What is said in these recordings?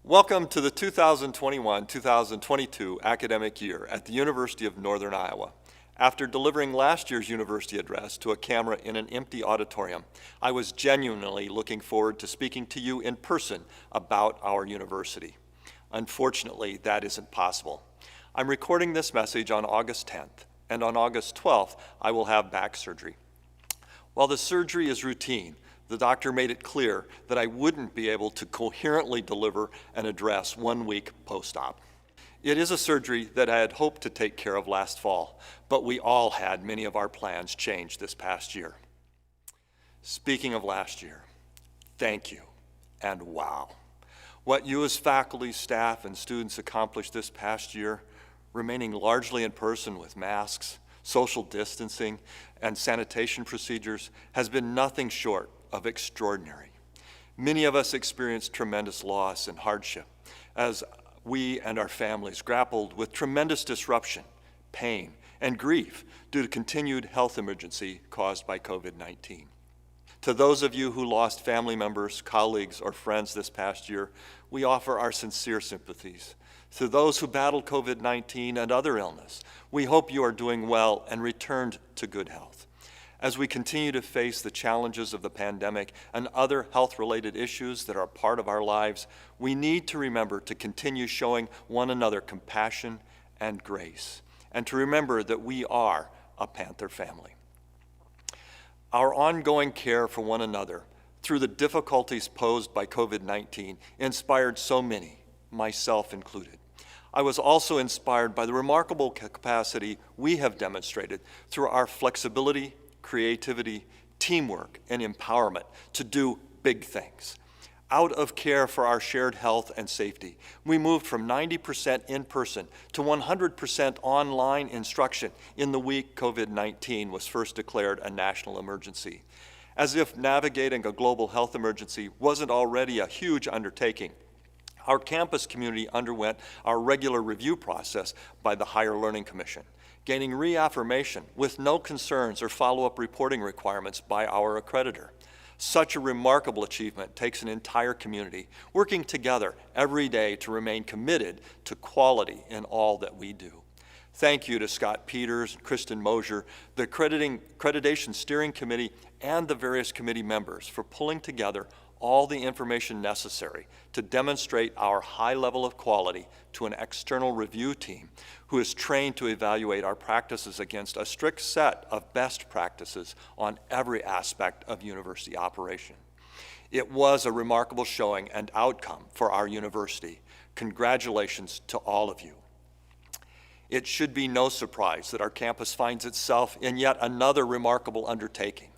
Welcome to the 2021-2022 academic year at the University of Northern Iowa. After delivering last year's university address to a camera in an empty auditorium, I was genuinely looking forward to speaking to you in person about our university. Unfortunately, that isn't possible. I'm recording this message on August 10th, and on August 12th, I will have back surgery. While the surgery is routine, the doctor made it clear that I wouldn't be able to coherently deliver an address 1 week post-op. It is a surgery that I had hoped to take care of last fall, but we all had many of our plans changed this past year. Speaking of last year, thank you, and wow. What you as faculty, staff, and students accomplished this past year, remaining largely in person with masks, social distancing, and sanitation procedures, has been nothing short of extraordinary. Many of us experienced tremendous loss and hardship as we and our families grappled with tremendous disruption, pain, and grief due to continued health emergency caused by COVID-19. To those of you who lost family members, colleagues, or friends this past year, we offer our sincere sympathies. To those who battled COVID-19 and other illness, we hope you are doing well and returned to good health. As we continue to face the challenges of the pandemic and other health-related issues that are part of our lives, we need to remember to continue showing one another compassion and grace, and to remember that we are a Panther family. Our ongoing care for one another through the difficulties posed by COVID-19 inspired so many, myself included. I was also inspired by the remarkable capacity we have demonstrated through our flexibility, creativity, teamwork, and empowerment to do big things. Out of care for our shared health and safety, we moved from 90% in person to 100% online instruction in the week COVID-19 was first declared a national emergency. As if navigating a global health emergency wasn't already a huge undertaking, our campus community underwent our regular review process by the Higher Learning Commission, gaining reaffirmation with no concerns or follow-up reporting requirements by our accreditor. Such a remarkable achievement takes an entire community working together every day to remain committed to quality in all that we do. Thank you to Scott Peters and Kristin Moser, the Accreditation Steering Committee, and the various committee members for pulling together all the information necessary to demonstrate our high level of quality to an external review team who is trained to evaluate our practices against a strict set of best practices on every aspect of university operation. It was a remarkable showing and outcome for our university. Congratulations to all of you. It should be no surprise that our campus finds itself in yet another remarkable undertaking,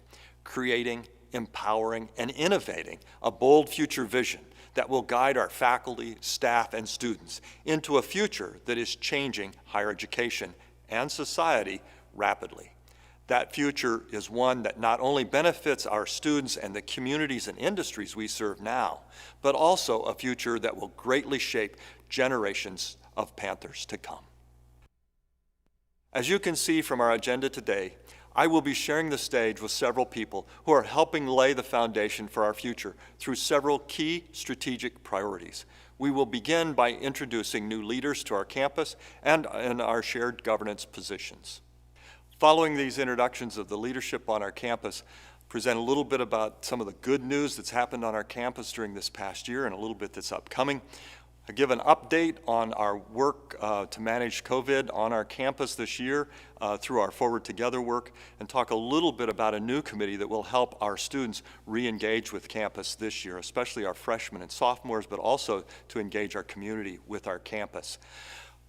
creating, empowering, and innovating a bold future vision that will guide our faculty, staff, and students into a future that is changing higher education and society rapidly. That future is one that not only benefits our students and the communities and industries we serve now, but also a future that will greatly shape generations of Panthers to come. As you can see from our agenda today, I will be sharing the stage with several people who are helping lay the foundation for our future through several key strategic priorities. We will begin by introducing new leaders to our campus and in our shared governance positions. Following these introductions of the leadership on our campus, present a little bit about some of the good news that's happened on our campus during this past year and a little bit that's upcoming. I give an update on our work to manage COVID on our campus this year through our Forward Together work, and talk a little bit about a new committee that will help our students re-engage with campus this year, especially our freshmen and sophomores, but also to engage our community with our campus.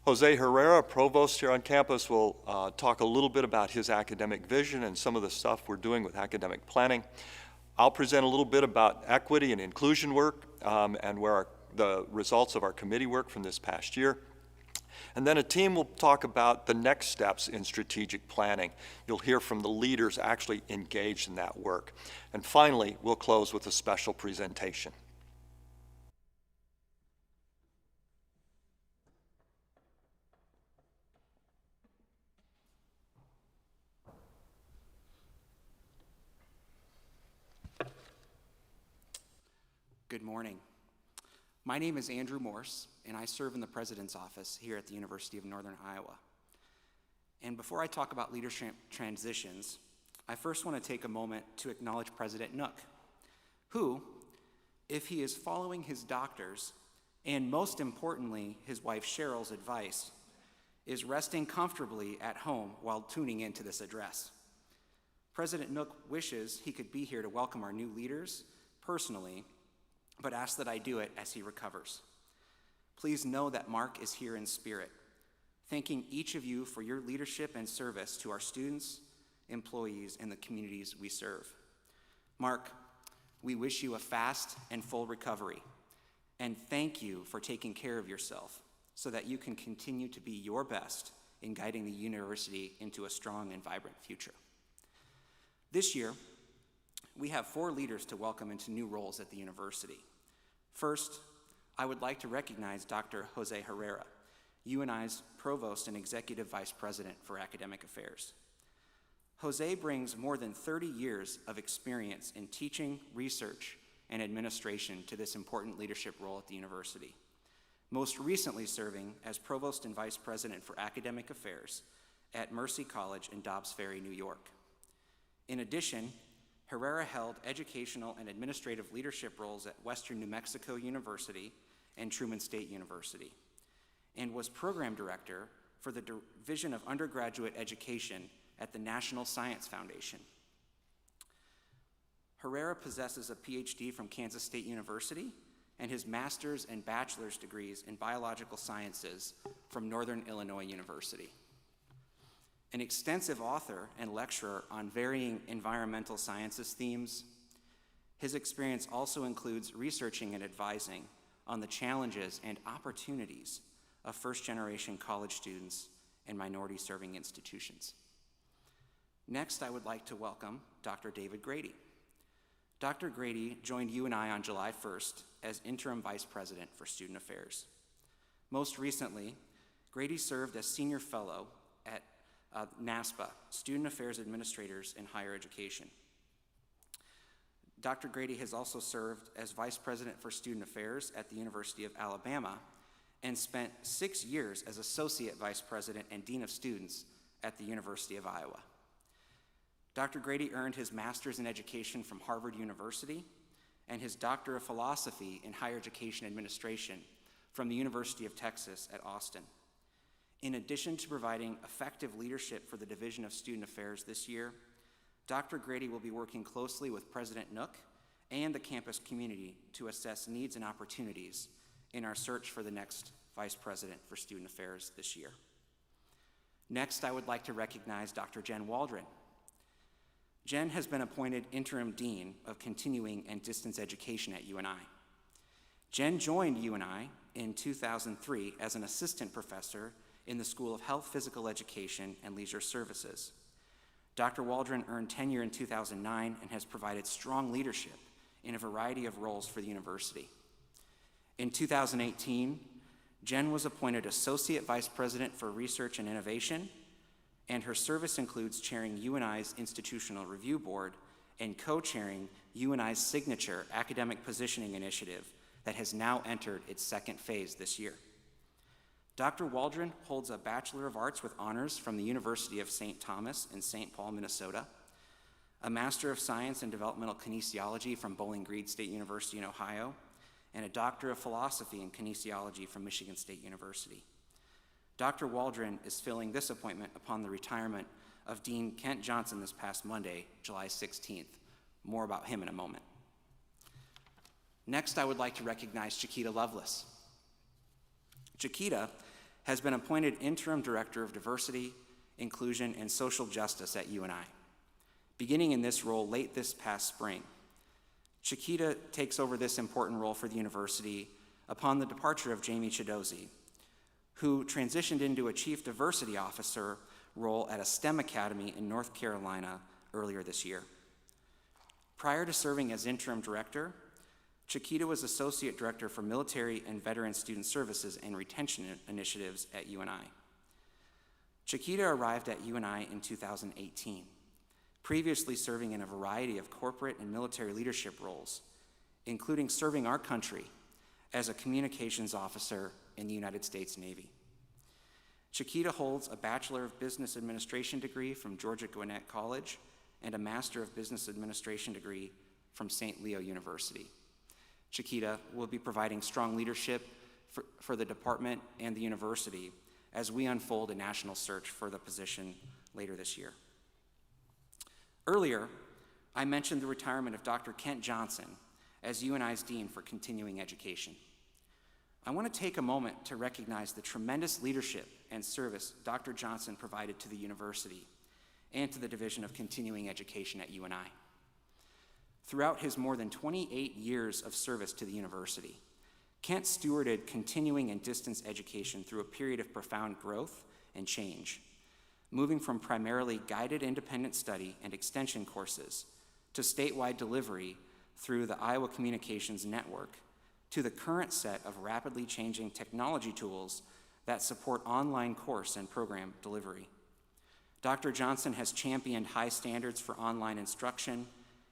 Jose Herrera, provost here on campus, will talk a little bit about his academic vision and some of the stuff we're doing with academic planning. I'll present a little bit about equity and inclusion work and where the results of our committee work from this past year. And then a team will talk about the next steps in strategic planning. You'll hear from the leaders actually engaged in that work. And finally, we'll close with a special presentation. Good morning. My name is Andrew Morse, and I serve in the President's Office here at the University of Northern Iowa. And before I talk about leadership transitions, I first want to take a moment to acknowledge President Nook, who, if he is following his doctor's, and most importantly, his wife Cheryl's advice, is resting comfortably at home while tuning into this address. President Nook wishes he could be here to welcome our new leaders personally, but asks that I do it as he recovers. Please know that Mark is here in spirit, thanking each of you for your leadership and service to our students, employees, and the communities we serve. Mark, we wish you a fast and full recovery, and thank you for taking care of yourself so that you can continue to be your best in guiding the university into a strong and vibrant future. This year, we have 4 leaders to welcome into new roles at the university. First, I would like to recognize Dr. Jose Herrera, UNI's Provost and Executive Vice President for Academic Affairs. Jose brings more than 30 years of experience in teaching, research, and administration to this important leadership role at the university, most recently serving as Provost and Vice President for Academic Affairs at Mercy College in Dobbs Ferry, New York. In addition, Herrera held educational and administrative leadership roles at Western New Mexico University and Truman State University, and was program director for the Division of Undergraduate Education at the National Science Foundation. Herrera possesses a PhD from Kansas State University and his master's and bachelor's degrees in biological sciences from Northern Illinois University. An extensive author and lecturer on varying environmental sciences themes, his experience also includes researching and advising on the challenges and opportunities of first-generation college students and minority-serving institutions. Next, I would like to welcome Dr. David Grady. Dr. Grady joined UNI on July 1st as Interim Vice President for Student Affairs. Most recently, Grady served as Senior Fellow at NASPA, Student Affairs Administrators in Higher Education. Dr. Grady has also served as Vice President for Student Affairs at the University of Alabama and spent 6 years as Associate Vice President and Dean of Students at the University of Iowa. Dr. Grady earned his Master's in Education from Harvard University and his Doctor of Philosophy in Higher Education Administration from the University of Texas at Austin. In addition to providing effective leadership for the Division of Student Affairs this year, Dr. Grady will be working closely with President Nook and the campus community to assess needs and opportunities in our search for the next Vice President for Student Affairs this year. Next, I would like to recognize Dr. Jen Waldron. Jen has been appointed Interim Dean of Continuing and Distance Education at UNI. Jen joined UNI in 2003 as an assistant professor in the School of Health, Physical Education, and Leisure Services. Dr. Waldron earned tenure in 2009 and has provided strong leadership in a variety of roles for the university. In 2018, Jen was appointed Associate Vice President for Research and Innovation, and her service includes chairing UNI's Institutional Review Board and co-chairing UNI's signature academic positioning initiative that has now entered its second phase this year. Dr. Waldron holds a Bachelor of Arts with honors from the University of St. Thomas in St. Paul, Minnesota, a Master of Science in Developmental Kinesiology from Bowling Green State University in Ohio, and a Doctor of Philosophy in Kinesiology from Michigan State University. Dr. Waldron is filling this appointment upon the retirement of Dean Kent Johnson this past Monday, July 16th. More about him in a moment. Next, I would like to recognize Chiquita Lovelace. Chiquita has been appointed Interim Director of Diversity, Inclusion, and Social Justice at UNI. Beginning in this role late this past spring, Chiquita takes over this important role for the university upon the departure of Jamie Chidozie, who transitioned into a Chief Diversity Officer role at a STEM academy in North Carolina earlier this year. Prior to serving as interim director, Chiquita was Associate Director for Military and Veteran Student Services and Retention Initiatives at UNI. Chiquita arrived at UNI in 2018, previously serving in a variety of corporate and military leadership roles, including serving our country as a communications officer in the United States Navy. Chiquita holds a Bachelor of Business Administration degree from Georgia Gwinnett College and a Master of Business Administration degree from St. Leo University. Chiquita will be providing strong leadership for the department and the university as we unfold a national search for the position later this year. Earlier, I mentioned the retirement of Dr. Kent Johnson as UNI's Dean for Continuing Education. I want to take a moment to recognize the tremendous leadership and service Dr. Johnson provided to the university and to the Division of Continuing Education at UNI. Throughout his more than 28 years of service to the university, Kent stewarded continuing and distance education through a period of profound growth and change, moving from primarily guided independent study and extension courses to statewide delivery through the Iowa Communications Network to the current set of rapidly changing technology tools that support online course and program delivery. Dr. Johnson has championed high standards for online instruction,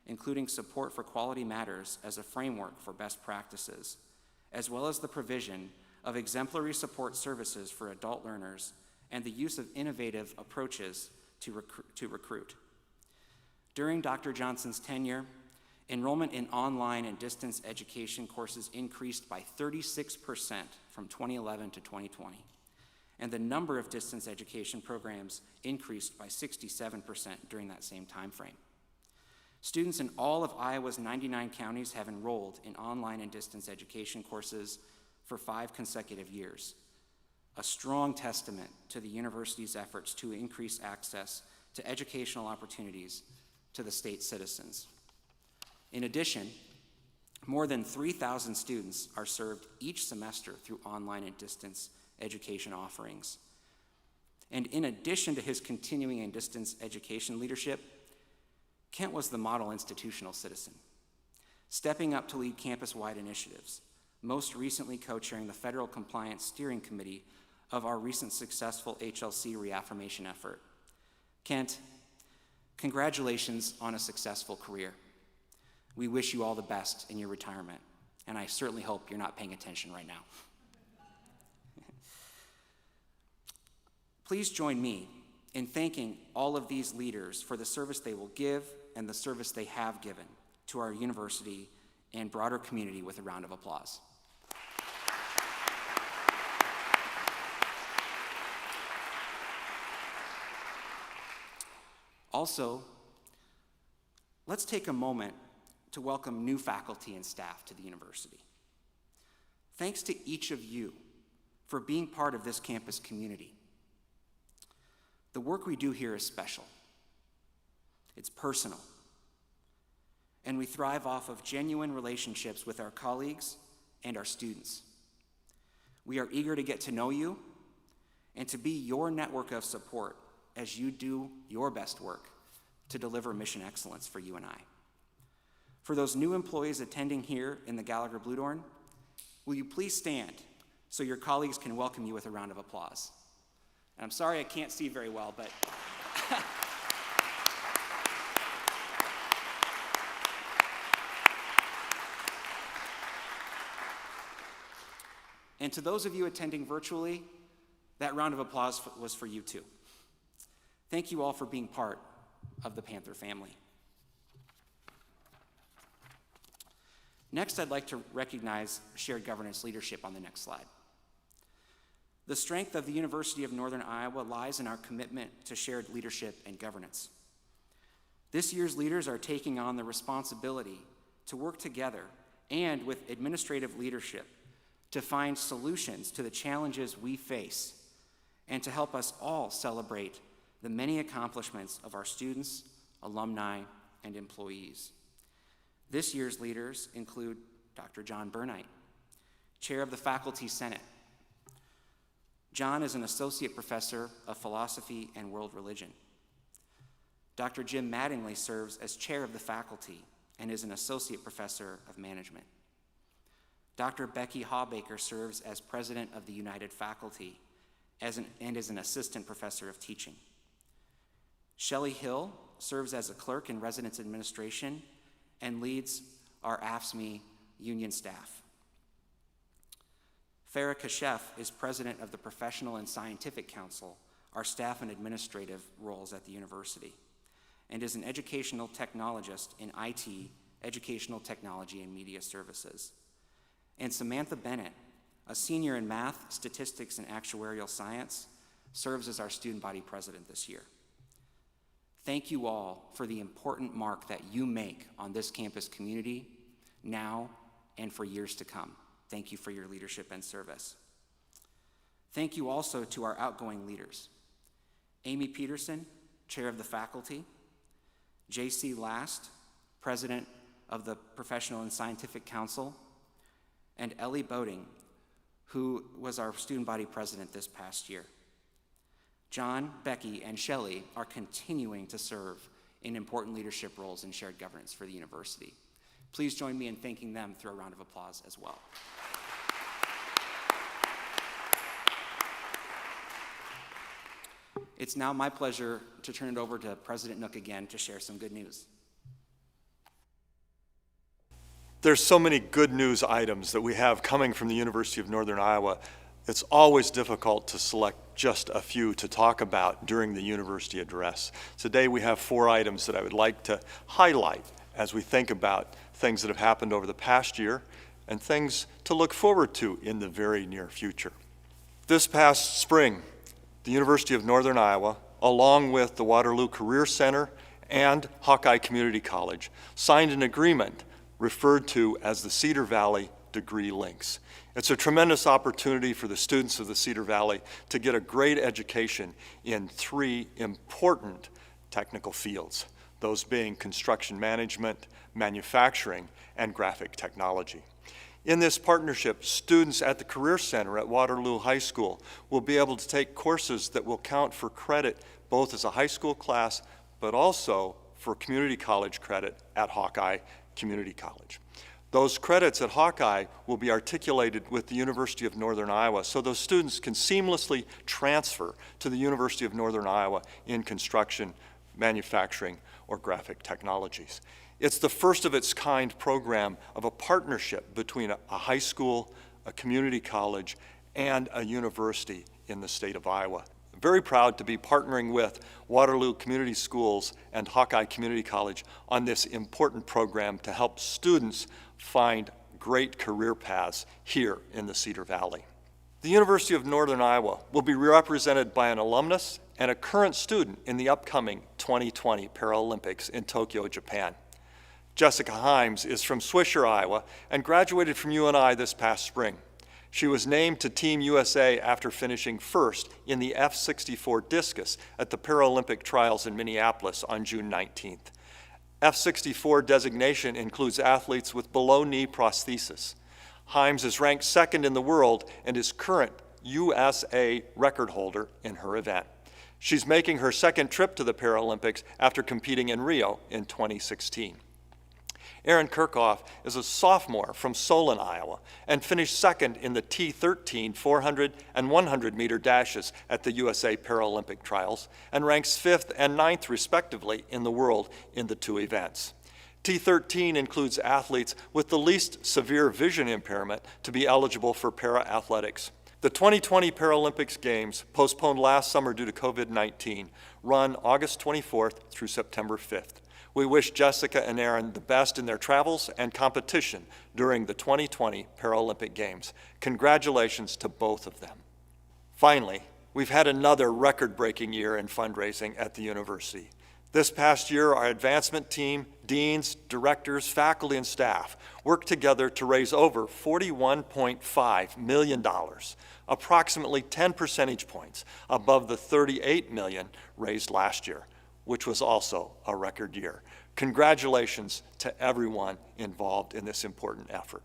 including support for Quality Matters as a framework for best practices, as well as the provision of exemplary support services for adult learners and the use of innovative approaches to recruit. During Dr. Johnson's tenure, enrollment in online and distance education courses increased by 36% from 2011 to 2020, and the number of distance education programs increased by 67% during that same time frame. Students in all of Iowa's 99 counties have enrolled in online and distance education courses for 5 consecutive years, a strong testament to the university's efforts to increase access to educational opportunities to the state's citizens. In addition, more than 3,000 students are served each semester through online and distance education offerings. And in addition to his continuing and distance education leadership, Kent was the model institutional citizen, stepping up to lead campus-wide initiatives, most recently co-chairing the Federal Compliance Steering Committee of our recent successful HLC reaffirmation effort. Kent, congratulations on a successful career. We wish you all the best in your retirement, and I certainly hope you're not paying attention right now. Please join me in thanking all of these leaders for the service they will give and the service they have given to our university and broader community with a round of applause. Also, let's take a moment to welcome new faculty and staff to the university. Thanks to each of you for being part of this campus community. The work we do here is special. It's personal. And we thrive off of genuine relationships with our colleagues and our students. We are eager to get to know you and to be your network of support as you do your best work to deliver mission excellence for UNI. For those new employees attending here in the Gallagher Blue Dorn, will you please stand so your colleagues can welcome you with a round of applause? And I'm sorry I can't see very well, but and to those of you attending virtually, that round of applause was for you too. Thank you all for being part of the Panther family. Next, I'd like to recognize shared governance leadership on the next slide. The strength of the University of Northern Iowa lies in our commitment to shared leadership and governance. This year's leaders are taking on the responsibility to work together and with administrative leadership to find solutions to the challenges we face and to help us all celebrate the many accomplishments of our students, alumni, and employees. This year's leaders include Dr. John Burnite, Chair of the Faculty Senate. John is an Associate Professor of Philosophy and World Religion. Dr. Jim Mattingly serves as Chair of the Faculty and is an Associate Professor of Management. Dr. Becky Hawbaker serves as President of the United Faculty and is an Assistant Professor of Teaching. Shelley Hill serves as a Clerk in Residence Administration and leads our AFSCME union staff. Farah Kashef is president of the Professional and Scientific Council, our staff and administrative roles at the university, and is an educational technologist in IT, educational technology, and media services. And Samantha Bennett, a senior in math, statistics, and actuarial science, serves as our student body president this year. Thank you all for the important mark that you make on this campus community now and for years to come. Thank you for your leadership and service. Thank you also to our outgoing leaders. Amy Peterson, chair of the faculty, J.C. Last, president of the Professional and Scientific Council, and Ellie Boating, who was our student body president this past year. John, Becky, and Shelley are continuing to serve in important leadership roles in shared governance for the university. Please join me in thanking them through a round of applause as well. It's now my pleasure to turn it over to President Nook again to share some good news. There's so many good news items that we have coming from the University of Northern Iowa. It's always difficult to select just a few to talk about during the university address. Today we have 4 items that I would like to highlight as we think about things that have happened over the past year and things to look forward to in the very near future. This past spring, the University of Northern Iowa, along with the Waterloo Career Center and Hawkeye Community College, signed an agreement referred to as the Cedar Valley Degree Links. It's a tremendous opportunity for the students of the Cedar Valley to get a great education in 3 important technical fields, those being construction management, manufacturing, and graphic technology. In this partnership, students at the Career Center at Waterloo High School will be able to take courses that will count for credit both as a high school class, but also for community college credit at Hawkeye Community College. Those credits at Hawkeye will be articulated with the University of Northern Iowa, so those students can seamlessly transfer to the University of Northern Iowa in construction, manufacturing, or graphic technologies. It's the first of its kind program of a partnership between a high school, a community college, and a university in the state of Iowa. I'm very proud to be partnering with Waterloo Community Schools and Hawkeye Community College on this important program to help students find great career paths here in the Cedar Valley. The University of Northern Iowa will be represented by an alumnus and a current student in the upcoming 2020 Paralympics in Tokyo, Japan. Jessica Himes is from Swisher, Iowa, and graduated from UNI this past spring. She was named to Team USA after finishing first in the F-64 discus at the Paralympic trials in Minneapolis on June 19th. F-64 designation includes athletes with below-knee prosthesis. Himes is ranked 2nd in the world and is current USA record holder in her event. She's making her 2nd trip to the Paralympics after competing in Rio in 2016. Aaron Kirchhoff is a sophomore from Solon, Iowa, and finished 2nd in the T13 400 and 100 meter dashes at the USA Paralympic trials, and ranks 5th and 9th respectively in the world in the 2 events. T13 includes athletes with the least severe vision impairment to be eligible for para-athletics. The 2020 Paralympics Games, postponed last summer due to COVID-19, run August 24th through September 5th. We wish Jessica and Aaron the best in their travels and competition during the 2020 Paralympic Games. Congratulations to both of them. Finally, we've had another record-breaking year in fundraising at the university. This past year, our advancement team, deans, directors, faculty, and staff worked together to raise over $41.5 million, approximately 10 percentage points above the $38 million raised last year, which was also a record year. Congratulations to everyone involved in this important effort.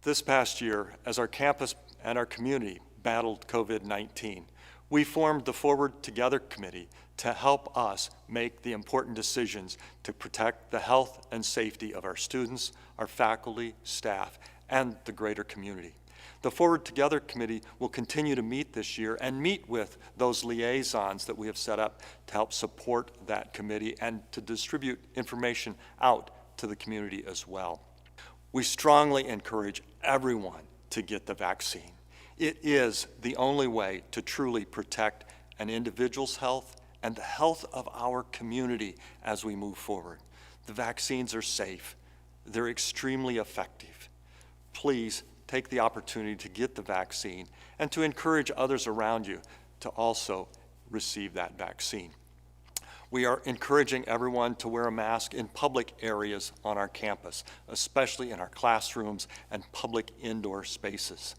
This past year, as our campus and our community battled COVID-19, we formed the Forward Together Committee to help us make the important decisions to protect the health and safety of our students, our faculty, staff, and the greater community. The Forward Together Committee will continue to meet this year and meet with those liaisons that we have set up to help support that committee and to distribute information out to the community as well. We strongly encourage everyone to get the vaccine. It is the only way to truly protect an individual's health and the health of our community as we move forward. The vaccines are safe. They're extremely effective. Please take the opportunity to get the vaccine and to encourage others around you to also receive that vaccine. We are encouraging everyone to wear a mask in public areas on our campus, especially in our classrooms and public indoor spaces.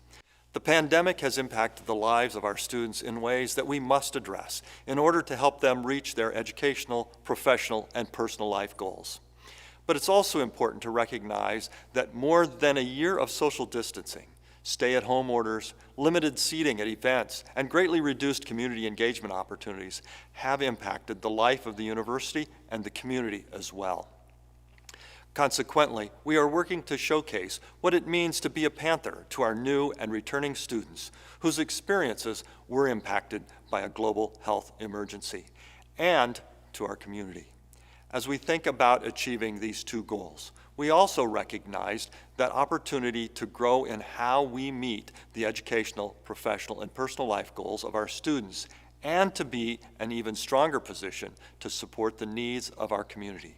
The pandemic has impacted the lives of our students in ways that we must address in order to help them reach their educational, professional, and personal life goals. But it's also important to recognize that more than a year of social distancing, stay-at-home orders, limited seating at events, and greatly reduced community engagement opportunities have impacted the life of the university and the community as well. Consequently, we are working to showcase what it means to be a Panther to our new and returning students whose experiences were impacted by a global health emergency, and to our community. As we think about achieving these two goals, we also recognized that opportunity to grow in how we meet the educational, professional, and personal life goals of our students, and to be an even stronger position to support the needs of our community.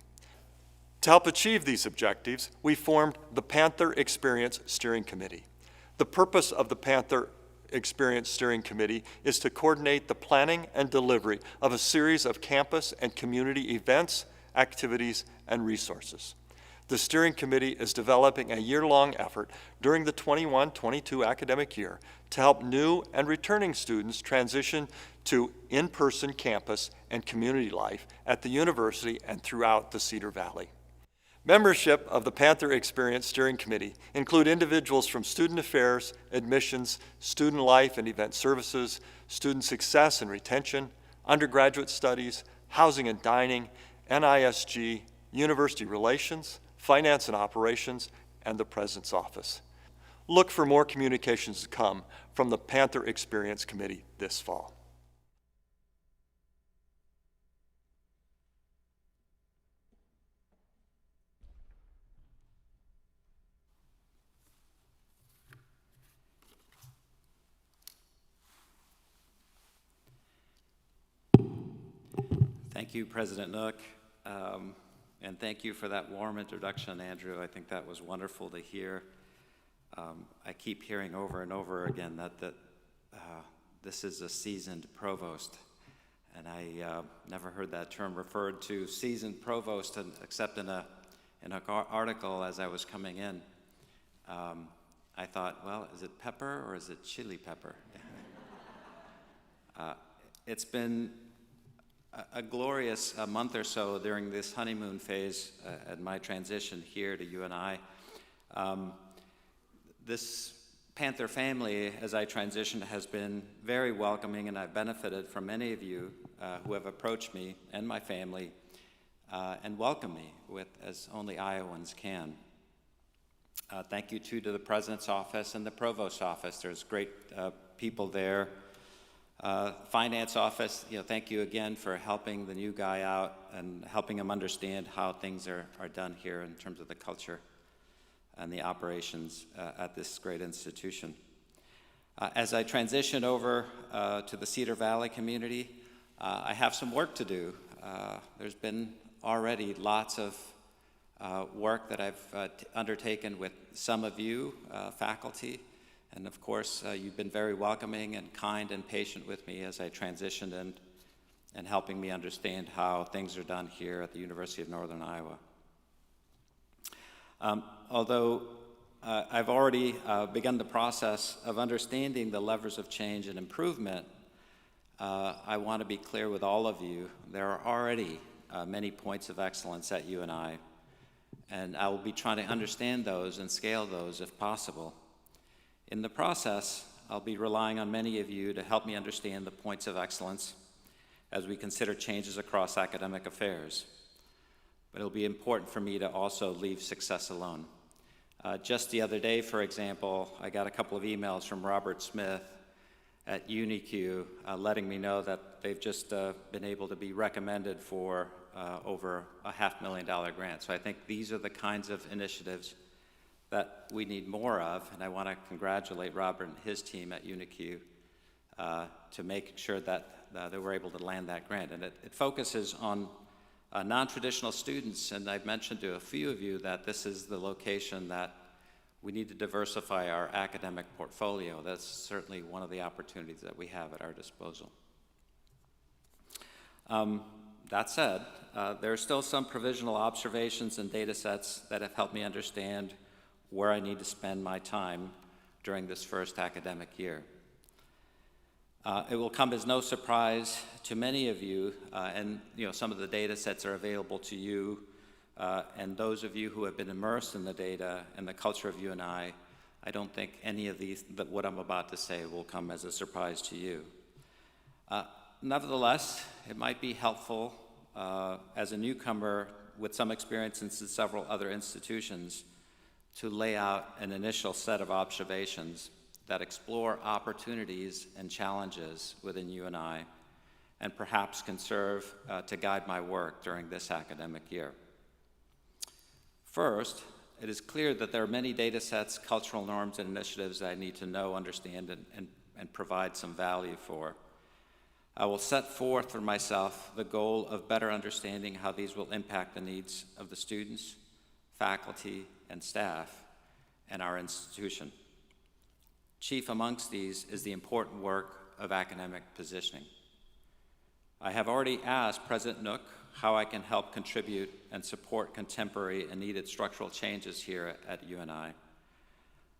To help achieve these objectives, we formed the Panther Experience Steering Committee. The purpose of the Panther Experience Steering Committee is to coordinate the planning and delivery of a series of campus and community events, activities, and resources. The steering committee is developing a year-long effort during the 21-22 academic year to help new and returning students transition to in-person campus and community life at the university and throughout the Cedar Valley. Membership of the Panther Experience Steering Committee include individuals from Student Affairs, Admissions, Student Life and Event Services, Student Success and Retention, Undergraduate Studies, Housing and Dining, NISG, University Relations, Finance and Operations, and the President's Office. Look for more communications to come from the Panther Experience Committee this fall. Thank you, President Nook, and thank you for that warm introduction, Andrew. I think that was wonderful to hear. I keep hearing over and over again that this is a seasoned provost, and I never heard that term referred to seasoned provost except in an article as I was coming in. I thought, well, is it pepper or is it chili pepper? It's been a glorious month or so during this honeymoon phase at my transition here to UNI. This Panther family, as I transitioned, has been very welcoming, and I've benefited from many of you who have approached me and my family and welcomed me with as only Iowans can. Thank you too to the President's Office and the Provost's Office. There's great people there. Finance Office, thank you again for helping the new guy out and helping him understand how things are done here in terms of the culture and the operations at this great institution. As I transition over to the Cedar Valley community, I have some work to do. There's been already lots of work that I've undertaken with some of you, faculty, and of course, you've been very welcoming and kind and patient with me as I transitioned and helping me understand how things are done here at the University of Northern Iowa. Although I've already begun the process of understanding the levers of change and improvement, I want to be clear with all of you, there are already many points of excellence at UNI, and I will be trying to understand those and scale those if possible. In the process, I'll be relying on many of you to help me understand the points of excellence as we consider changes across academic affairs. But it'll be important for me to also leave success alone. Just the other day, for example, I got a couple of emails from Robert Smith at UniQ letting me know that they've just been able to be recommended for over a $500,000 grant. So I think these are the kinds of initiatives that we need more of, and I want to congratulate Robert and his team at UNIQ to make sure that they were able to land that grant. And it focuses on non-traditional students, and I've mentioned to a few of you that this is the location that we need to diversify our academic portfolio. That's certainly one of the opportunities that we have at our disposal. That said, there are still some provisional observations and data sets that have helped me understand where I need to spend my time during this first academic year. It will come as no surprise to many of you, and some of the data sets are available to you, and those of you who have been immersed in the data and the culture of UNI, I don't think any of these, what I'm about to say, will come as a surprise to you. Nevertheless, it might be helpful as a newcomer with some experience in several other institutions to lay out an initial set of observations that explore opportunities and challenges within UNI and perhaps can serve to guide my work during this academic year. First, it is clear that there are many data sets, cultural norms, and initiatives that I need to know, understand, and provide some value for. I will set forth for myself the goal of better understanding how these will impact the needs of the students, faculty, and staff in our institution. Chief amongst these is the important work of academic positioning. I have already asked President Nook how I can help contribute and support contemporary and needed structural changes here at UNI.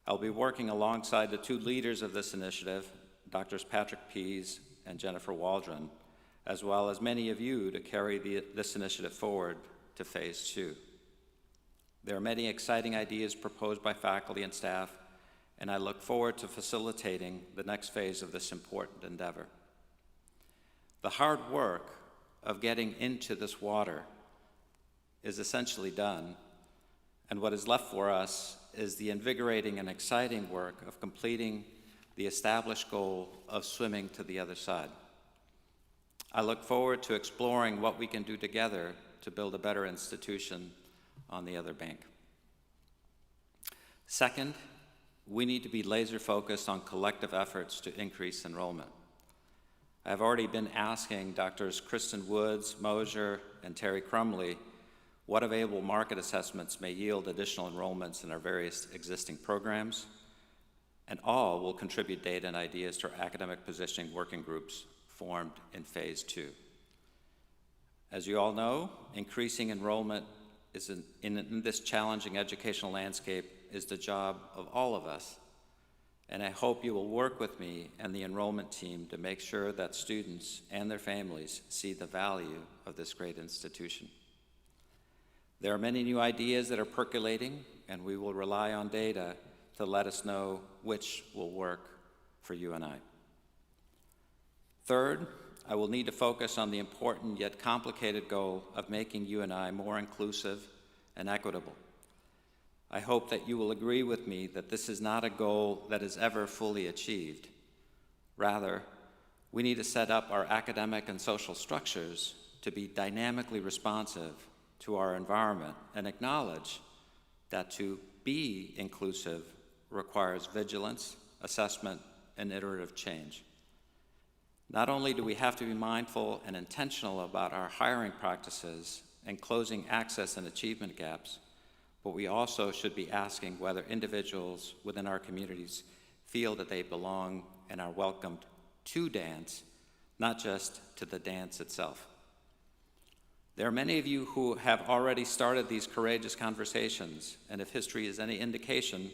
I'll be working alongside the two leaders of this initiative, Drs. Patrick Pease and Jennifer Waldron, as well as many of you to carry this initiative forward to phase 2. There are many exciting ideas proposed by faculty and staff, and I look forward to facilitating the next phase of this important endeavor. The hard work of getting into this water is essentially done, and what is left for us is the invigorating and exciting work of completing the established goal of swimming to the other side. I look forward to exploring what we can do together to build a better institution on the other bank. Second, we need to be laser focused on collective efforts to increase enrollment. I've already been asking Drs. Kristin Moser, and Terry Crumley what available market assessments may yield additional enrollments in our various existing programs, and all will contribute data and ideas to our academic positioning working groups formed in phase 2. As you all know, increasing enrollment in this challenging educational landscape is the job of all of us, and I hope you will work with me and the enrollment team to make sure that students and their families see the value of this great institution. There are many new ideas that are percolating, and we will rely on data to let us know which will work for you and I. Third, I will need to focus on the important yet complicated goal of making UNI more inclusive and equitable. I hope that you will agree with me that this is not a goal that is ever fully achieved. Rather, we need to set up our academic and social structures to be dynamically responsive to our environment and acknowledge that to be inclusive requires vigilance, assessment, and iterative change. Not only do we have to be mindful and intentional about our hiring practices and closing access and achievement gaps, but we also should be asking whether individuals within our communities feel that they belong and are welcomed to dance, not just to the dance itself. There are many of you who have already started these courageous conversations, and if history is any indication,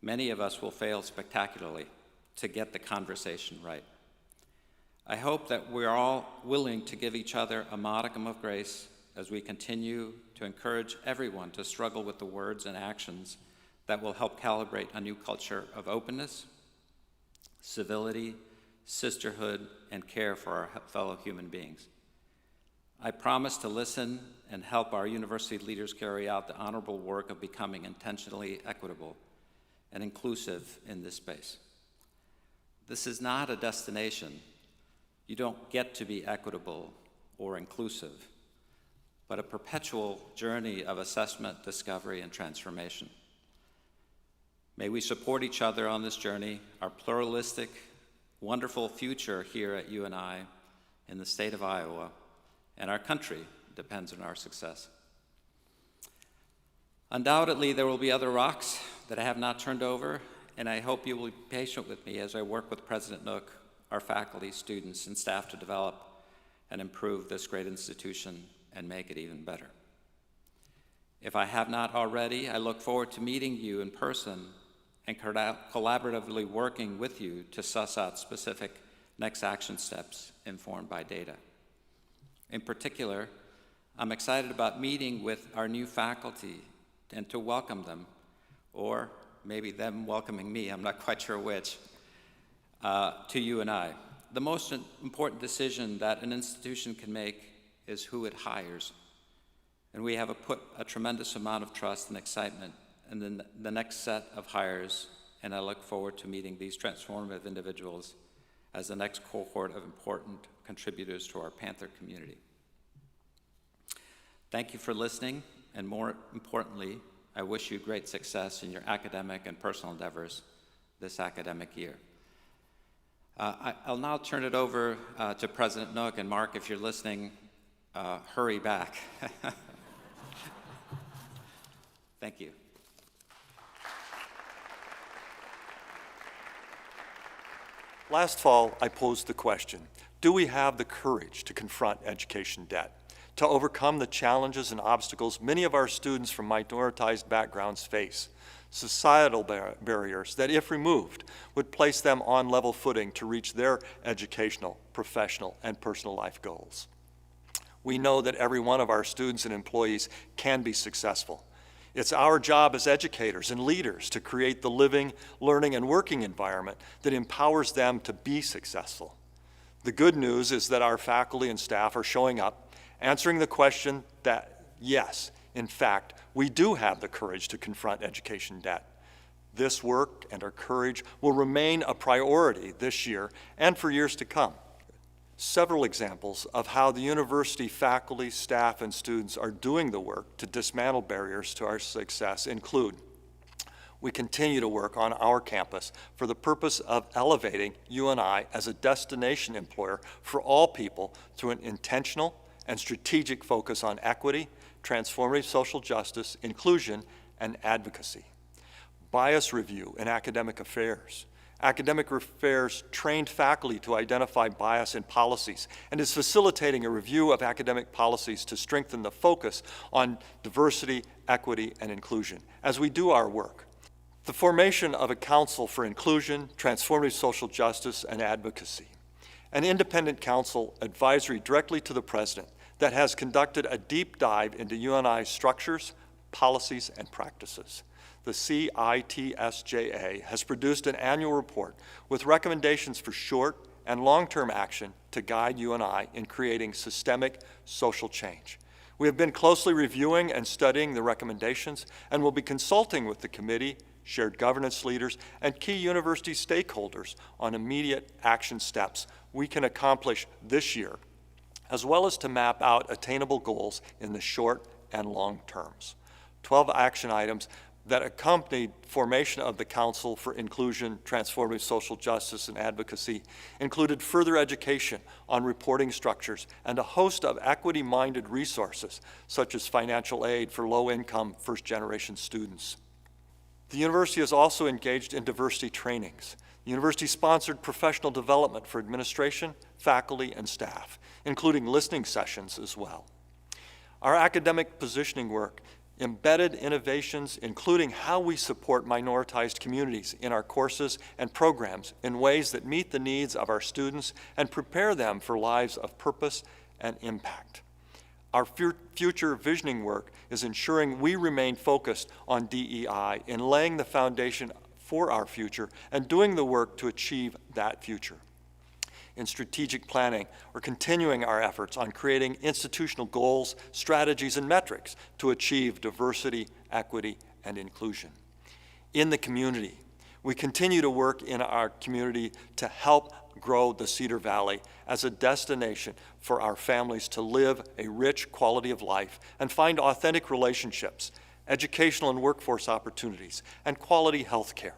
many of us will fail spectacularly to get the conversation right. I hope that we're all willing to give each other a modicum of grace as we continue to encourage everyone to struggle with the words and actions that will help calibrate a new culture of openness, civility, sisterhood, and care for our fellow human beings. I promise to listen and help our university leaders carry out the honorable work of becoming intentionally equitable and inclusive in this space. This is not a destination. You don't get to be equitable or inclusive, but a perpetual journey of assessment, discovery, and transformation. May we support each other on this journey, our pluralistic, wonderful future here at UNI in the state of Iowa, and our country depends on our success. Undoubtedly, there will be other rocks that I have not turned over, and I hope you will be patient with me as I work with President Nook, our faculty, students, and staff to develop and improve this great institution and make it even better. If I have not already, I look forward to meeting you in person and collaboratively working with you to suss out specific next action steps informed by data. In particular, I'm excited about meeting with our new faculty and to welcome them, or maybe them welcoming me, I'm not quite sure which, to UNI. The most important decision that an institution can make is who it hires. And we have put a tremendous amount of trust and excitement in the next set of hires, and I look forward to meeting these transformative individuals as the next cohort of important contributors to our Panther community. Thank you for listening, and more importantly, I wish you great success in your academic and personal endeavors this academic year. I'll now turn it over to President Nook, and Mark, if you're listening, hurry back. Thank you. Last fall, I posed the question, do we have the courage to confront education debt, to overcome the challenges and obstacles many of our students from minoritized backgrounds face, societal barriers that, if removed, would place them on level footing to reach their educational, professional, and personal life goals? We know that every one of our students and employees can be successful. It's our job as educators and leaders to create the living, learning, and working environment that empowers them to be successful. The good news is that our faculty and staff are showing up, answering the question that, yes, in fact, we do have the courage to confront education debt. This work and our courage will remain a priority this year and for years to come. Several examples of how the university faculty, staff, and students are doing the work to dismantle barriers to our success include: we continue to work on our campus for the purpose of elevating UNI as a destination employer for all people through an intentional and strategic focus on equity, transformative social justice, inclusion, and advocacy. Bias review in academic affairs. Academic Affairs trained faculty to identify bias in policies and is facilitating a review of academic policies to strengthen the focus on diversity, equity, and inclusion as we do our work. The formation of a Council for Inclusion, Transformative Social Justice, and Advocacy. An independent council advisory directly to the President that has conducted a deep dive into UNI's structures, policies, and practices. The CITSJA has produced an annual report with recommendations for short and long-term action to guide UNI in creating systemic social change. We have been closely reviewing and studying the recommendations and will be consulting with the committee, shared governance leaders, and key university stakeholders on immediate action steps we can accomplish this year, as well as to map out attainable goals in the short and long terms. 12 action items that accompanied formation of the Council for Inclusion, Transformative Social Justice, and Advocacy included further education on reporting structures and a host of equity-minded resources, such as financial aid for low-income first-generation students. The university is also engaged in diversity trainings. The university sponsored professional development for administration, faculty, and staff, including listening sessions as well. Our academic positioning work embedded innovations, including how we support minoritized communities in our courses and programs in ways that meet the needs of our students and prepare them for lives of purpose and impact. Our future visioning work is ensuring we remain focused on DEI in laying the foundation for our future and doing the work to achieve that future. In strategic planning, we're continuing our efforts on creating institutional goals, strategies, and metrics to achieve diversity, equity, and inclusion. In the community, we continue to work in our community to help grow the Cedar Valley as a destination for our families to live a rich quality of life and find authentic relationships educational and workforce opportunities, and quality health care.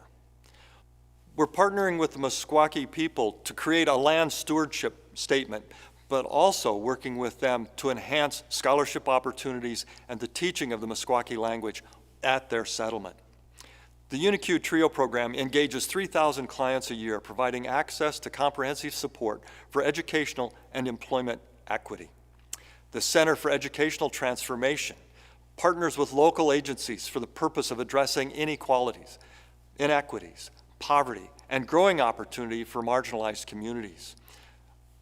We're partnering with the Meskwaki people to create a land stewardship statement, but also working with them to enhance scholarship opportunities and the teaching of the Meskwaki language at their settlement. The UniQ TRIO program engages 3,000 clients a year, providing access to comprehensive support for educational and employment equity. The Center for Educational Transformation partners with local agencies for the purpose of addressing inequalities, inequities, poverty, and growing opportunity for marginalized communities.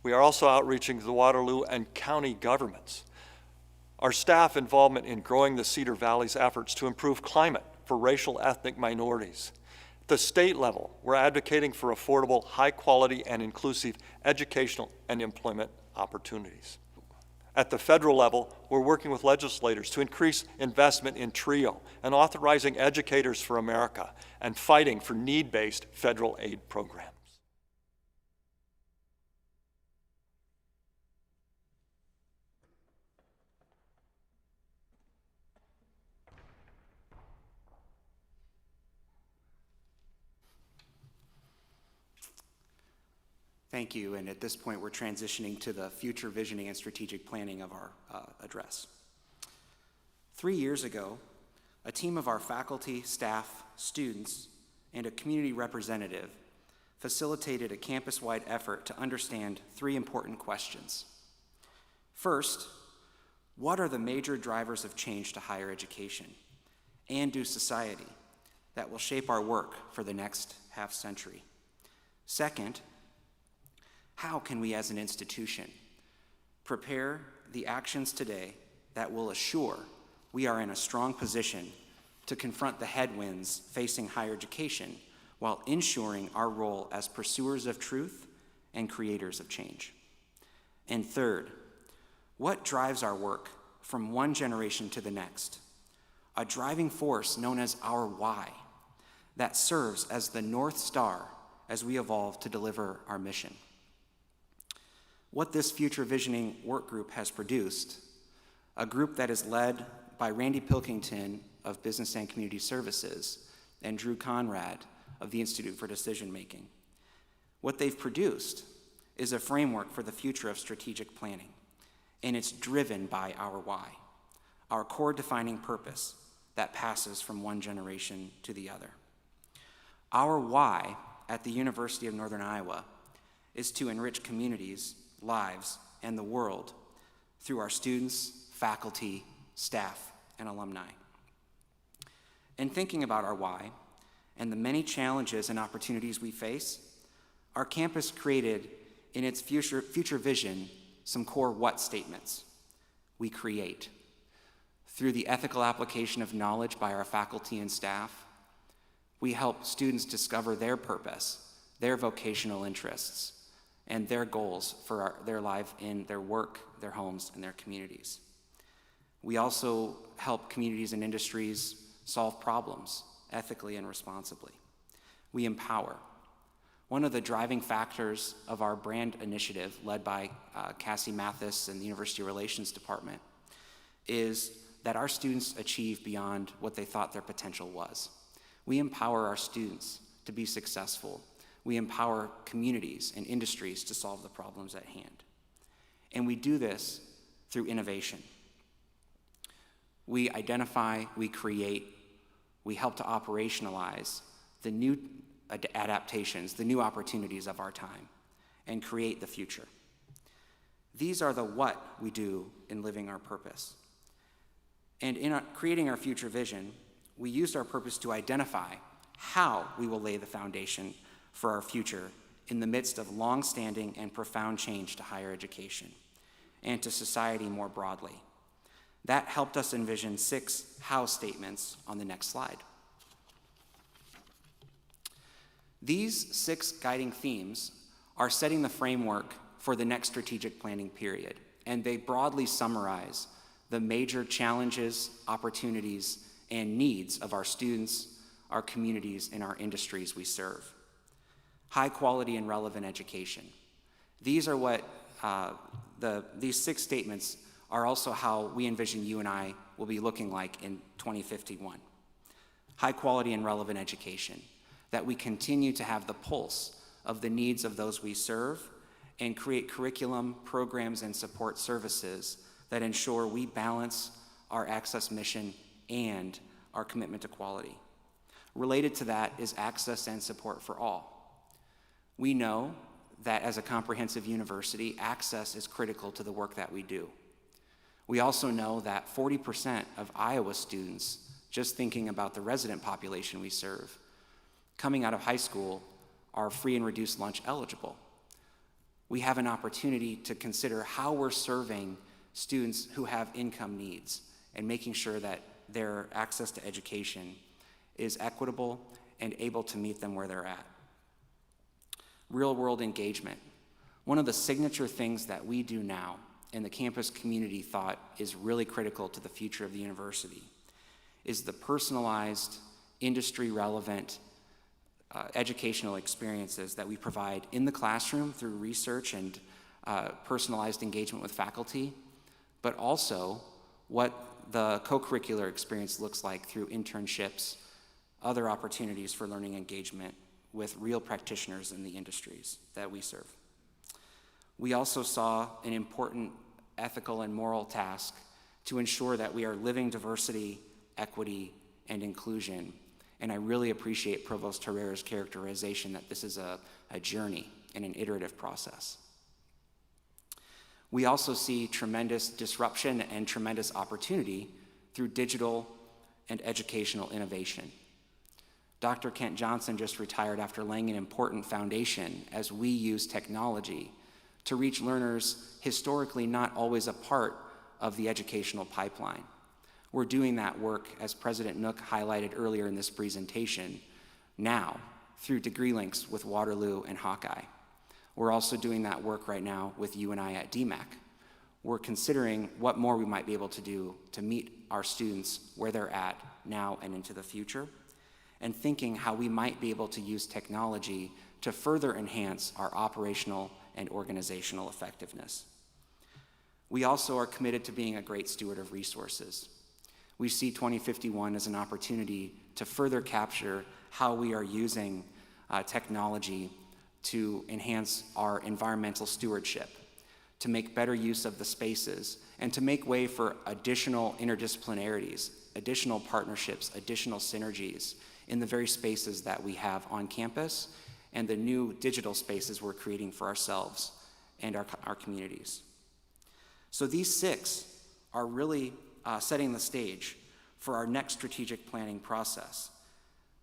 We are also outreaching to the Waterloo and county governments. Our staff involvement in growing the Cedar Valley's efforts to improve climate for racial ethnic minorities. At the state level, we're advocating for affordable, high-quality, and inclusive educational and employment opportunities. At the federal level, we're working with legislators to increase investment in TRIO and authorizing Educators for America and fighting for need-based federal aid programs. Thank you, and at this point we're transitioning to the future visioning and strategic planning of our address. 3 years ago, a team of our faculty, staff, students, and a community representative facilitated a campus-wide effort to understand 3 important questions. First, what are the major drivers of change to higher education and to society that will shape our work for the next half century? Second, how can we as an institution prepare the actions today that will assure we are in a strong position to confront the headwinds facing higher education while ensuring our role as pursuers of truth and creators of change? And third, what drives our work from one generation to the next? A driving force known as our why that serves as the North Star as we evolve to deliver our mission. What this future visioning work group has produced, a group that is led by Randy Pilkington of Business and Community Services and Drew Conrad of the Institute for Decision Making. What they've produced is a framework for the future of strategic planning, and it's driven by our why, our core defining purpose that passes from one generation to the other. Our why at the University of Northern Iowa is to enrich communities, lives, and the world through our students, faculty, staff, and alumni. In thinking about our why and the many challenges and opportunities we face, our campus created in its future vision some core what statements. We create. Through the ethical application of knowledge by our faculty and staff, we help students discover their purpose, their vocational interests, and their goals for their life in their work, their homes, and their communities. We also help communities and industries solve problems ethically and responsibly. We empower. One of the driving factors of our brand initiative, led by Cassie Mathis and the University Relations Department, is that our students achieve beyond what they thought their potential was. We empower our students to be successful. We empower communities and industries to solve the problems at hand. And we do this through innovation. We identify, we create, we help to operationalize the new adaptations, the new opportunities of our time, and create the future. These are the what we do in living our purpose. And in creating our future vision, we used our purpose to identify how we will lay the foundation for our future in the midst of long-standing and profound change to higher education and to society more broadly. That helped us envision 6 how statements on the next slide. These 6 guiding themes are setting the framework for the next strategic planning period, and they broadly summarize the major challenges, opportunities, and needs of our students, our communities, and our industries we serve. High quality and relevant education. These are what these 6 statements are also how we envision UNI will be looking like in 2051. High quality and relevant education, that we continue to have the pulse of the needs of those we serve and create curriculum, programs, and support services that ensure we balance our access mission and our commitment to quality. Related to that is access and support for all. We know that as a comprehensive university, access is critical to the work that we do. We also know that 40% of Iowa students, just thinking about the resident population we serve, coming out of high school are free and reduced lunch eligible. We have an opportunity to consider how we're serving students who have income needs and making sure that their access to education is equitable and able to meet them where they're at. Real-world engagement. One of the signature things that we do now and the campus community thought is really critical to the future of the university is the personalized, industry-relevant educational experiences that we provide in the classroom through research and personalized engagement with faculty, but also what the co-curricular experience looks like through internships, other opportunities for learning engagement with real practitioners in the industries that we serve. We also saw an important ethical and moral task to ensure that we are living diversity, equity, and inclusion. And I really appreciate Provost Herrera's characterization that this is a journey and an iterative process. We also see tremendous disruption and tremendous opportunity through digital and educational innovation. Dr. Kent Johnson just retired after laying an important foundation as we use technology to reach learners historically not always a part of the educational pipeline. We're doing that work, as President Nook highlighted earlier in this presentation, now through degree links with Waterloo and Hawkeye. We're also doing that work right now with UNI at DMAC. We're considering what more we might be able to do to meet our students where they're at now and into the future, and thinking how we might be able to use technology to further enhance our operational and organizational effectiveness. We also are committed to being a great steward of resources. We see 2051 as an opportunity to further capture how we are using technology to enhance our environmental stewardship, to make better use of the spaces, and to make way for additional interdisciplinarities, additional partnerships, additional synergies in the very spaces that we have on campus and the new digital spaces we're creating for ourselves and our communities. So these 6 are really setting the stage for our next strategic planning process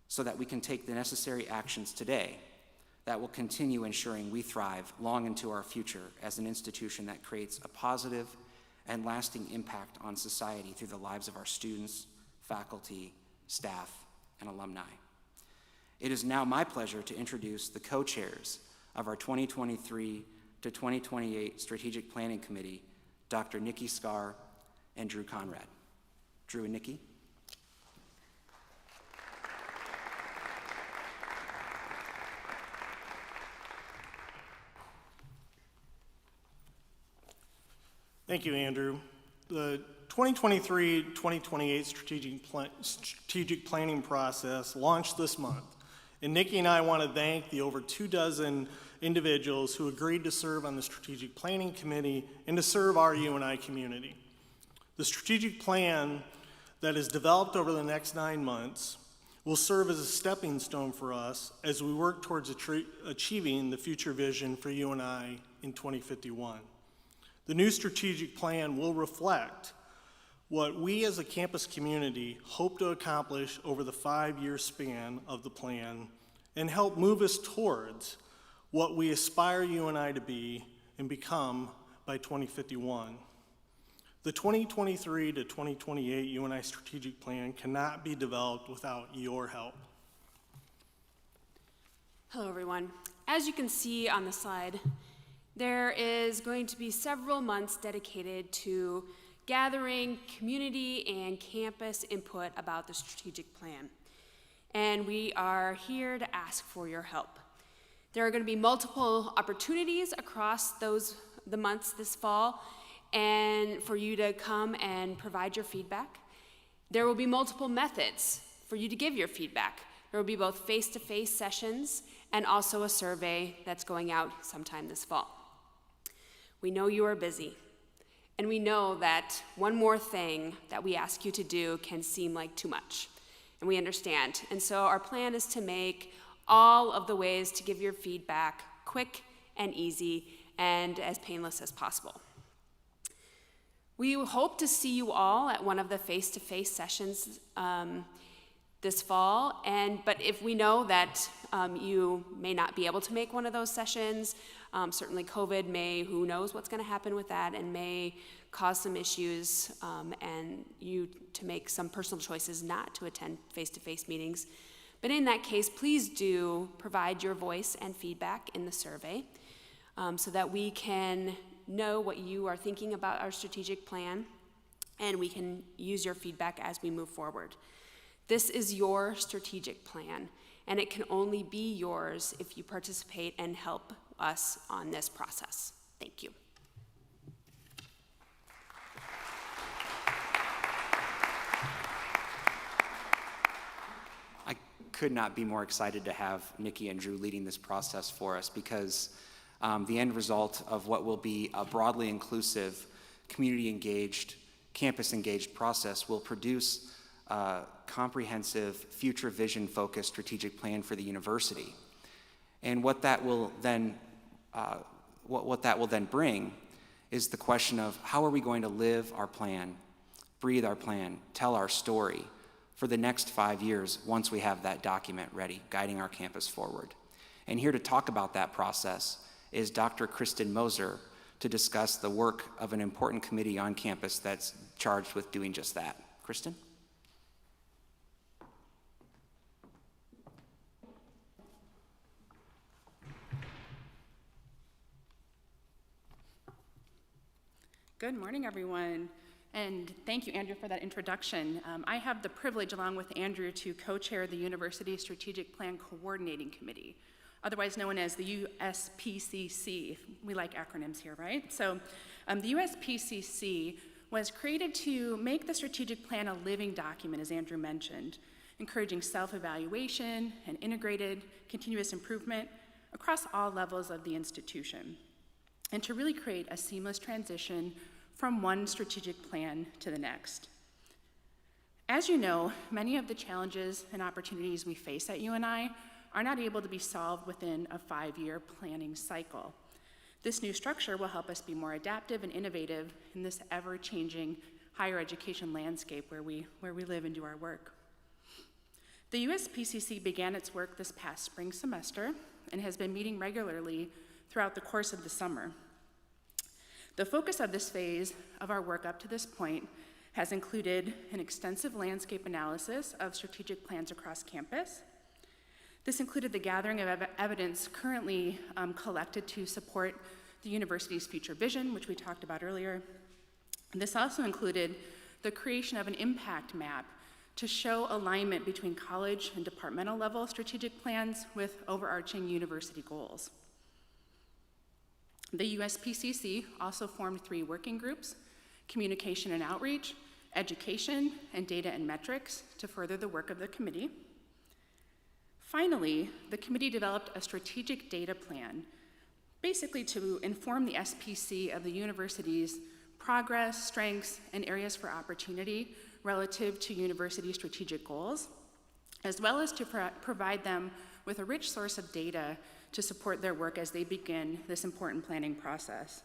so that we can take the necessary actions today that will continue ensuring we thrive long into our future as an institution that creates a positive and lasting impact on society through the lives of our students, faculty, staff, and alumni. It is now my pleasure to introduce the co-chairs of our 2023 to 2028 Strategic Planning Committee, Dr. Nikki Scar and Drew Conrad. Drew and Nikki. Thank you, Andrew. The 2023-2028 strategic planning process launched this month, and Nikki and I want to thank the over 24 individuals who agreed to serve on the Strategic Planning Committee and to serve our UNI community. The strategic plan that is developed over the next 9 months will serve as a stepping stone for us as we work towards achieving the future vision for UNI in 2051. The new strategic plan will reflect what we as a campus community hope to accomplish over the 5-year span of the plan and help move us towards what we aspire UNI to be and become by 2051. The 2023 to 2028 UNI strategic plan cannot be developed without your help. Hello, everyone. As you can see on the slide, there is going to be several months dedicated to gathering community and campus input about the strategic plan. And we are here to ask for your help. There are going to be multiple opportunities across the months this fall, and for you to come and provide your feedback. There will be multiple methods for you to give your feedback. There will be both face-to-face sessions and also a survey that's going out sometime this fall. We know you are busy, and we know that one more thing that we ask you to do can seem like too much, and we understand. And so our plan is to make all of the ways to give your feedback quick and easy and as painless as possible. We hope to see you all at one of the face-to-face sessions this fall, but if we know that you may not be able to make one of those sessions, certainly COVID may, who knows what's going to happen with that, and may cause some issues and you to make some personal choices not to attend face-to-face meetings. But in that case, please do provide your voice and feedback in the survey so that we can know what you are thinking about our strategic plan, and we can use your feedback as we move forward. This is your strategic plan, and it can only be yours if you participate and help us on this process. Thank you. I could not be more excited to have Nikki and Drew leading this process for us, because the end result of what will be a broadly inclusive, community-engaged, campus-engaged process will produce a comprehensive, future vision-focused strategic plan for the university. And what that will then bring is the question of how are we going to live our plan, breathe our plan, tell our story for the next 5 years once we have that document ready, guiding our campus forward. And here to talk about that process is Dr. Kristin Moser to discuss the work of an important committee on campus that's charged with doing just that. Kristin? Good morning, everyone, and thank you, Andrew, for that introduction. I have the privilege, along with Andrew, to co-chair the University Strategic Plan Coordinating Committee, otherwise known as the USPCC. We like acronyms here, right? So the USPCC was created to make the strategic plan a living document, as Andrew mentioned, encouraging self-evaluation and integrated continuous improvement across all levels of the institution, and to really create a seamless transition from one strategic plan to the next. As you know, many of the challenges and opportunities we face at UNI are not able to be solved within a 5-year planning cycle. This new structure will help us be more adaptive and innovative in this ever-changing higher education landscape where we live and do our work. The USPCC began its work this past spring semester and has been meeting regularly throughout the course of the summer. The focus of this phase of our work up to this point has included an extensive landscape analysis of strategic plans across campus. This included the gathering of evidence currently collected to support the university's future vision, which we talked about earlier. This also included the creation of an impact map to show alignment between college and departmental level strategic plans with overarching university goals. The USPCC also formed 3 working groups: communication and outreach, education, and data and metrics, to further the work of the committee. Finally, the committee developed a strategic data plan, basically to inform the SPC of the university's progress, strengths, and areas for opportunity relative to university strategic goals, as well as to provide them with a rich source of data to support their work as they begin this important planning process.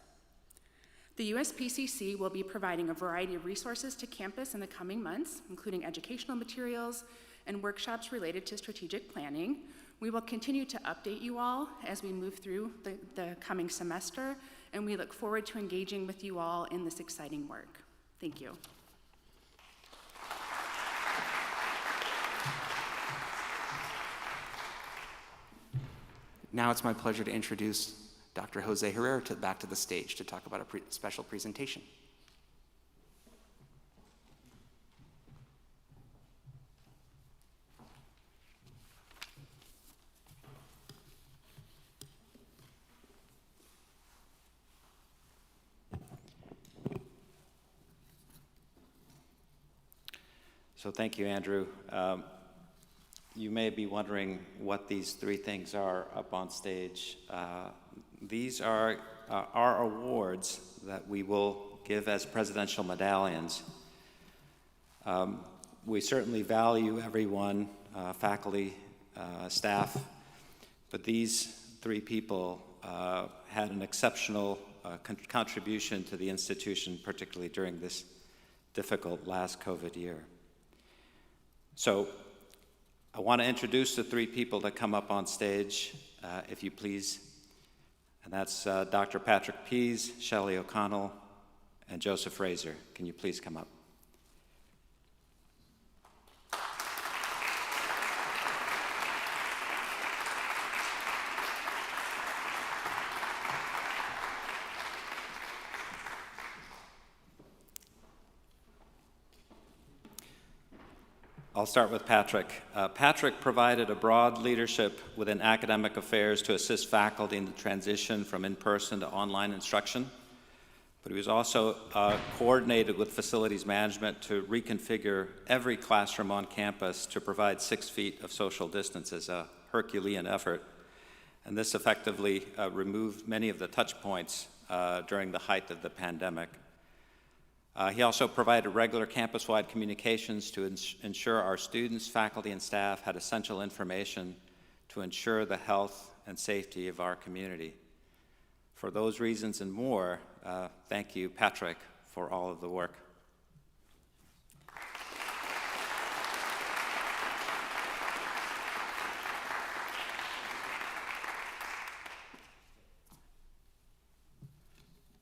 The USPCC will be providing a variety of resources to campus in the coming months, including educational materials and workshops related to strategic planning. We will continue to update you all as we move through the coming semester, and we look forward to engaging with you all in this exciting work. Thank you. Now it's my pleasure to introduce Dr. Jose Herrera back to the stage to talk about a special presentation. So thank you, Andrew. You may be wondering what these three things are up on stage. These are our awards that we will give as presidential medallions. We certainly value everyone, faculty, staff, but these three people had an exceptional contribution to the institution, particularly during this difficult last COVID year. So I want to introduce the three people that come up on stage, if you please. And that's Dr. Patrick Pease, Shelley O'Connell, and Joseph Razor. Can you please come up? I'll start with Patrick. Patrick provided a broad leadership within academic affairs to assist faculty in the transition from in-person to online instruction, but he was also coordinated with facilities management to reconfigure every classroom on campus to provide 6 feet of social distance as a Herculean effort, and this effectively removed many of the touch points during the height of the pandemic. He also provided regular campus-wide communications to ensure our students, faculty, and staff had essential information to ensure the health and safety of our community. For those reasons and more, thank you, Patrick, for all of the work.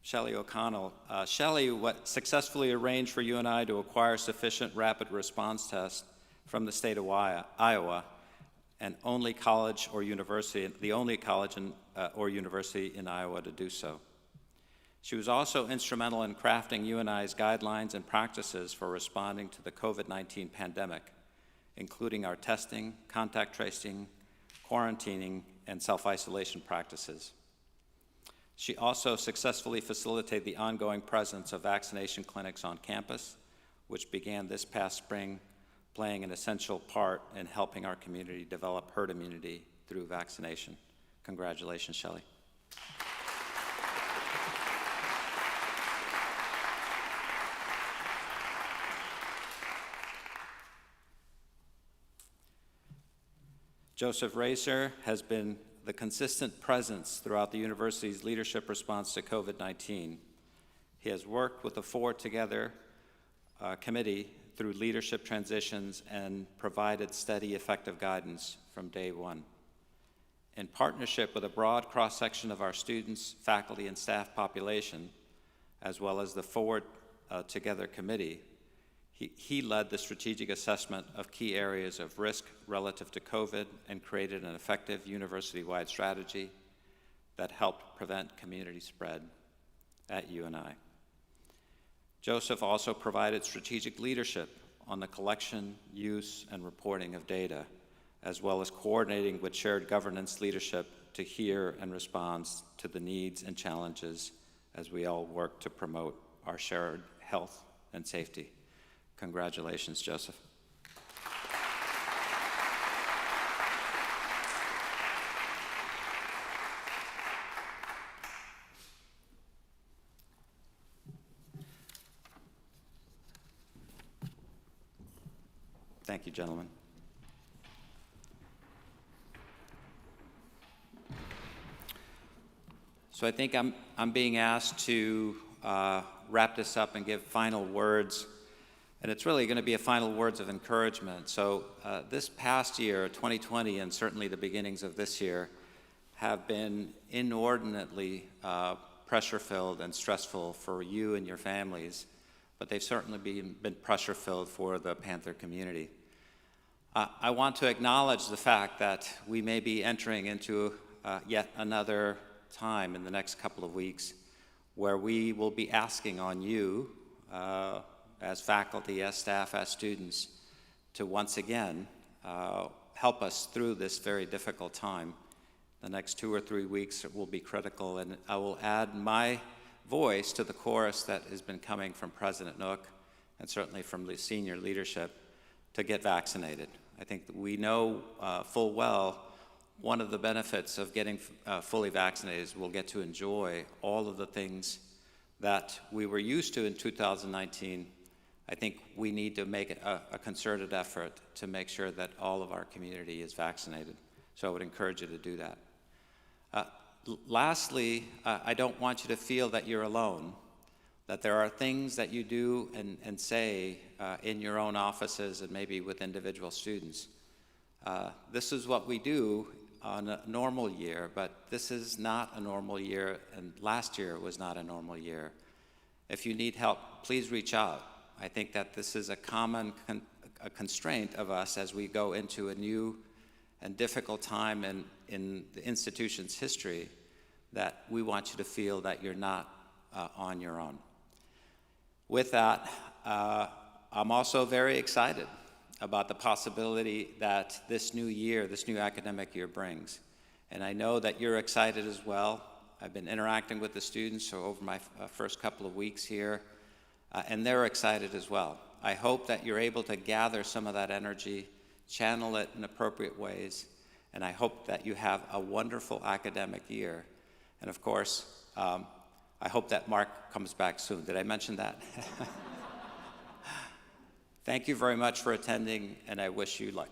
Shelley O'Connell. Shelley successfully arranged for you and I to acquire sufficient rapid response tests from the state of Iowa, and the only college or university in Iowa to do so. She was also instrumental in crafting you and I's guidelines and practices for responding to the COVID-19 pandemic, including our testing, contact tracing, quarantining, and self-isolation practices. She also successfully facilitated the ongoing presence of vaccination clinics on campus, which began this past spring, playing an essential part in helping our community develop herd immunity through vaccination. Congratulations, Shelley. Joseph Razor has been the consistent presence throughout the university's leadership response to COVID-19. He has worked with the Forward Together committee through leadership transitions and provided steady, effective guidance from day one. In partnership with a broad cross-section of our students, faculty, and staff population, as well as the Forward Together committee, he led the strategic assessment of key areas of risk relative to COVID and created an effective university-wide strategy that helped prevent community spread at UNI. Joseph also provided strategic leadership on the collection, use, and reporting of data, as well as coordinating with shared governance leadership to hear and respond to the needs and challenges as we all work to promote our shared health and safety. Congratulations, Joseph. Thank you, gentlemen. So I think I'm being asked to wrap this up and give final words. And it's really going to be a final words of encouragement. So this past year, 2020, and certainly the beginnings of this year, have been inordinately pressure-filled and stressful for you and your families, but they've certainly been pressure-filled for the Panther community. I want to acknowledge the fact that we may be entering into yet another time in the next couple of weeks where we will be asking on you, as faculty, as staff, as students, to once again help us through this very difficult time. The next 2 or 3 weeks will be critical, and I will add my voice to the chorus that has been coming from President Nook and certainly from the senior leadership to get vaccinated. I think that we know full well one of the benefits of getting fully vaccinated is we'll get to enjoy all of the things that we were used to in 2019. I think we need to make a concerted effort to make sure that all of our community is vaccinated. So I would encourage you to do that. Lastly, I don't want you to feel that you're alone, that there are things that you do and say in your own offices and maybe with individual students. This is what we do on a normal year, but this is not a normal year, and last year was not a normal year. If you need help, please reach out. I think that this is a common constraint of us as we go into a new and difficult time in the institution's history, that we want you to feel that you're not on your own. With that, I'm also very excited about the possibility that this new year, this new academic year brings. And I know that you're excited as well. I've been interacting with the students over my first couple of weeks here, and they're excited as well. I hope that you're able to gather some of that energy, channel it in appropriate ways, and I hope that you have a wonderful academic year. And of course, I hope that Mark comes back soon. Did I mention that? Thank you very much for attending, and I wish you luck.